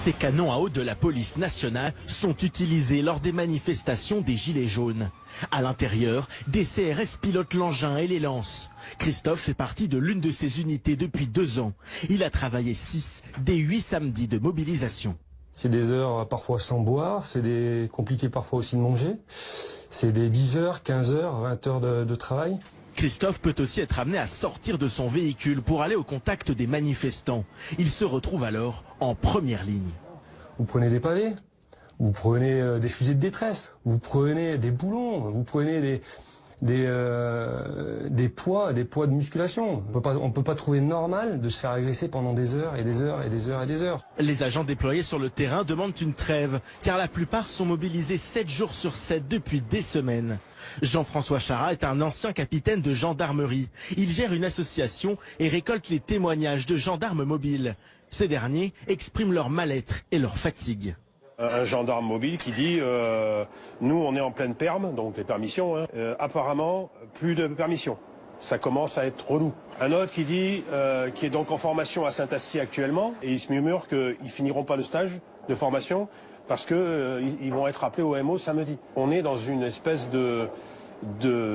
les canons à eau de la police nationale sont utilisés lors des manifestations des Gilets jaunes. À l'intérieur, des CRS pilotent l'engin et les lancent. Christophe fait partie de l'une de ces unités depuis 2 ans. Il a travaillé 6 des 8 samedis de mobilisation. C'est des heures parfois sans boire, c'est compliqué parfois aussi de manger. C'est des 10 heures, 15 heures, 20 heures de travail. Christophe peut aussi être amené à sortir de son véhicule pour aller au contact des manifestants. Il se retrouve alors en première ligne. Vous prenez des pavés, vous prenez des fusées de détresse, vous prenez des boulons, vous prenez des poids de musculation. On ne peut pas trouver normal de se faire agresser pendant des heures et des heures et des heures et des heures. Les agents déployés sur le terrain demandent une trêve, car la plupart sont mobilisés 7 jours sur 7 depuis des semaines. Jean-François Charat est un ancien capitaine de gendarmerie. Il gère une association et récolte les témoignages de gendarmes mobiles. Ces derniers expriment leur mal-être et leur fatigue. Un gendarme mobile qui dit nous on est en pleine perme, donc les permissions, apparemment plus de permissions. Ça commence à être relou. Un autre qui dit qui est donc en formation à Saint-Astier actuellement et il se murmure qu'ils finiront pas le stage de formation parce que ils vont être appelés au MO samedi. On est dans une espèce de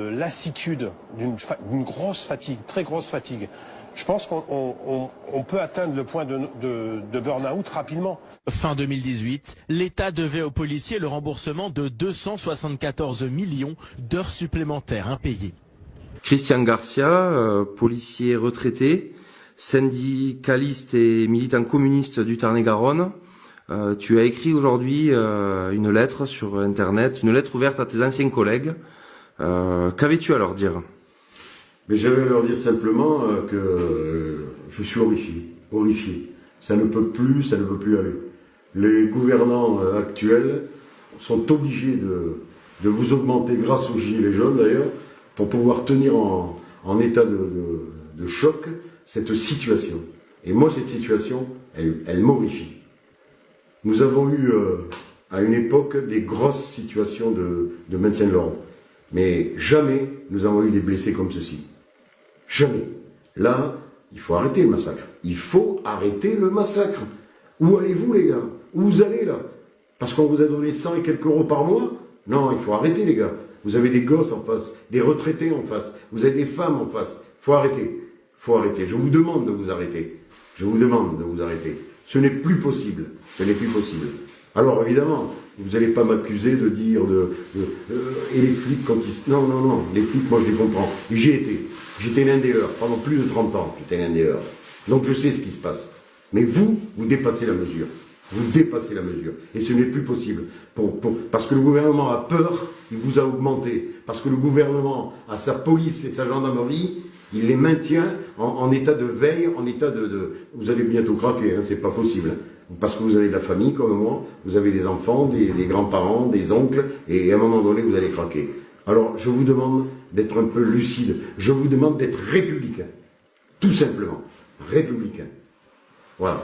lassitude, d'une grosse fatigue, très grosse fatigue. Je pense qu'on peut atteindre le point de burn-out rapidement. Fin 2018, l'État devait aux policiers le remboursement de 274 millions d'heures supplémentaires impayées. Christian Garcia, policier retraité, syndicaliste et militant communiste du Tarn-et-Garonne. Tu as écrit aujourd'hui une lettre sur Internet, une lettre ouverte à tes anciens collègues. Qu'avais-tu à leur dire ? Mais j'avais à leur dire simplement que je suis horrifié. Ça ne peut plus aller. Les gouvernants actuels sont obligés de vous augmenter, grâce aux gilets jaunes d'ailleurs, pour pouvoir tenir en état de choc cette situation. Et moi, cette situation, elle m'horrifie. Nous avons eu à une époque des grosses situations de maintien de l'ordre. Mais jamais nous avons eu des blessés comme ceci. Jamais. Là, il faut arrêter le massacre. Il faut arrêter le massacre. Où allez-vous, les gars? Où vous allez, là? Parce qu'on vous a donné 100 et quelques euros par mois? Non, il faut arrêter, les gars. Vous avez des gosses en face, des retraités en face, vous avez des femmes en face. Faut arrêter. Faut arrêter. Je vous demande de vous arrêter. Je vous demande de vous arrêter. Ce n'est plus possible. Ce n'est plus possible. Alors, évidemment, vous n'allez pas m'accuser de dire et les flics quand ils... Non, les flics, moi je les comprends. J'y étais. J'étais l'un des leurs. Pendant plus de 30 ans, j'étais l'un des leurs. Donc je sais ce qui se passe. Mais vous dépassez la mesure. Vous dépassez la mesure. Et ce n'est plus possible. Parce que le gouvernement a peur, il vous a augmenté. Parce que le gouvernement a sa police et sa gendarmerie, il les maintient en état de veille, en état de... Vous allez bientôt craquer, hein, c'est pas possible. Parce que vous avez de la famille comme moi, vous avez des enfants, des grands-parents, des oncles, et à un moment donné, vous allez craquer. Alors, je vous demande d'être un peu lucide. Je vous demande d'être républicain. Tout simplement. Républicain. Voilà.